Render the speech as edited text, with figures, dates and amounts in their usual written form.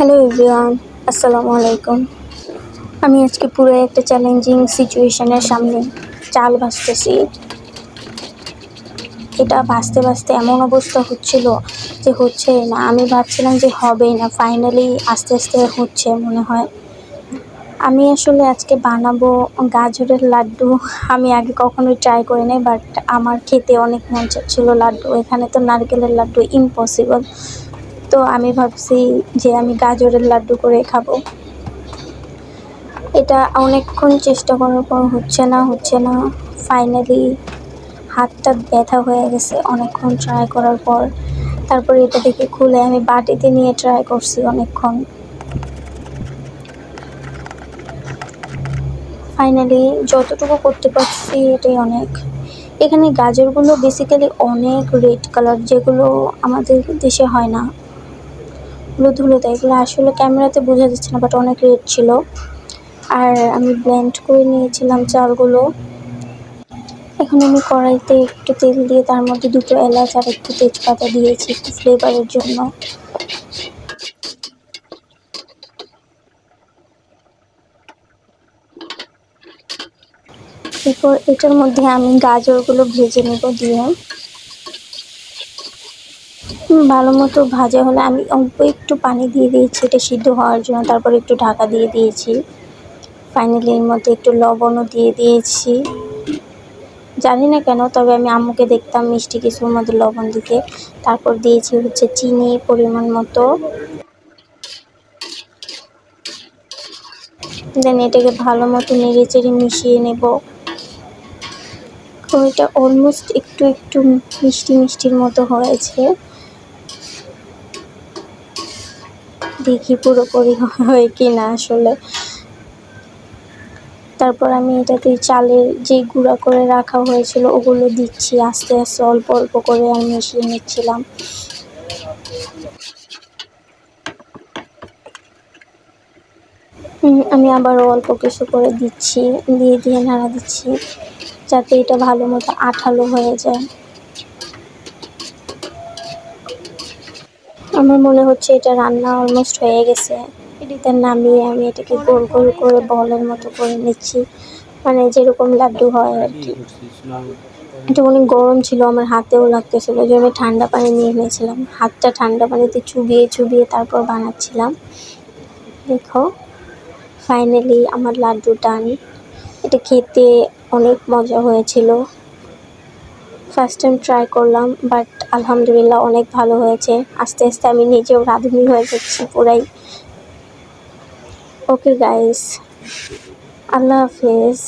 Hello everyone, আসসালামু আলাইকুম। আমি আজকে পুরো একটা চ্যালেঞ্জিং সিচুয়েশনের সামনে। চাল ভাজতেছি। এটা ভাজতে ভাজতে এমন অবস্থা হচ্ছিল যে হচ্ছে না। আমি ভাবছিলাম যে হবেই না, ফাইনালি আস্তে আস্তে হচ্ছে মনে হয়। আমি আসলে আজকে বানাবো গাজরের লাড্ডু। আমি আগে কখনোই ট্রাই করি নাই, বাট আমার খেতে অনেক মন চাচ্ছিল লাড্ডু। এখানে তো নারকেলের লাড্ডু ইম্পসিবল। তো আমি ভাবছি যে আমি গাজরের লাড্ডু করে খাবো। এটা অনেকক্ষণ চেষ্টা করার পর হচ্ছে না। ফাইনালি হাতটা ব্যথা হয়ে গেছে অনেকক্ষণ ট্রাই করার পর। তারপরে এটা থেকে খুলে আমি বাটিতে নিয়ে ট্রাই করছি অনেকক্ষণ। ফাইনালি যতটুকু করতে পারছি এটাই অনেক। এখানে গাজরগুলো বেসিক্যালি অনেক রেড কালার, যেগুলো আমাদের দেশে হয় না, হলুদ হলুদ। এগুলো আসলে ক্যামেরাতে বোঝা যাচ্ছে না, বাট অনেক রেড ছিল। আর আমি ব্লেন্ড করে নিয়েছিলাম চালগুলো। এখন আমি কড়াইতে একটু তেল দিয়ে তার মধ্যে 2টো এলাচ আর একটু তেজপাতা দিয়েছি একটু ফ্লেভারের জন্য। এরপর এটার মধ্যে আমি গাজরগুলো ভেজে নেব দিয়ে। ভালো মতো ভাজা হলে আমি অল্প একটু পানি দিয়ে দিয়েছি এটা সিদ্ধ হওয়ার জন্য। তারপর একটু ঢাকা দিয়ে দিয়েছি। ফাইনালি এর মধ্যে একটু লবণও দিয়ে দিয়েছি। জানি না কেন, তবে আমি আম্মুকে দেখতাম মিষ্টি কিছুর মধ্যে লবণ দিতে। তারপর দিয়েছি হচ্ছে চিনি পরিমাণ মতো। দেন এটাকে ভালো মতো নেড়ে চেড়ে মিশিয়ে নেব। এটা অলমোস্ট একটু একটু মিষ্টি মিষ্টির মতো হয়েছে। দেখি পুরোপুরি হয় কি না আসলে। তারপর আমি এটাতে চালের যে গুঁড়া করে রাখা হয়েছিল ওগুলো দিচ্ছি আস্তে আস্তে, অল্প অল্প করে আমি মিশিয়ে নিচ্ছিলাম। আমি আবারও অল্প কিছু করে দিচ্ছি, দিয়ে নাড়া দিচ্ছি যাতে এটা ভালো মতো আঠালো হয়ে যায়। আমার মনে হচ্ছে এটা রান্না অলমোস্ট হয়ে গেছে। এটাতে নামিয়ে আমি এটাকে গোল গোল করে বলের মতো করে নিচ্ছি, মানে যেরকম লাড্ডু হয় আর কি। এটা অনেক গরম ছিল, আমার হাতেও লাগতেছিল, যে আমি ঠান্ডা পানি নিয়ে নিয়েছিলাম। হাতটা ঠান্ডা পানিতে চুবিয়ে চুবিয়ে তারপর বানাচ্ছিলাম। দেখো ফাইনালি আমার লাড্ডু ডান। এটা খেতে অনেক মজা হয়েছিল। ফার্স্ট টাইম ট্রাই করলাম, বাট আলহামদুলিল্লাহ অনেক ভালো হয়েছে। আস্তে আস্তে আমি নিজেও রাঁধুনি হয়ে যাচ্ছি পুরাই। ওকে গাইস, আল্লাহ হাফেজ।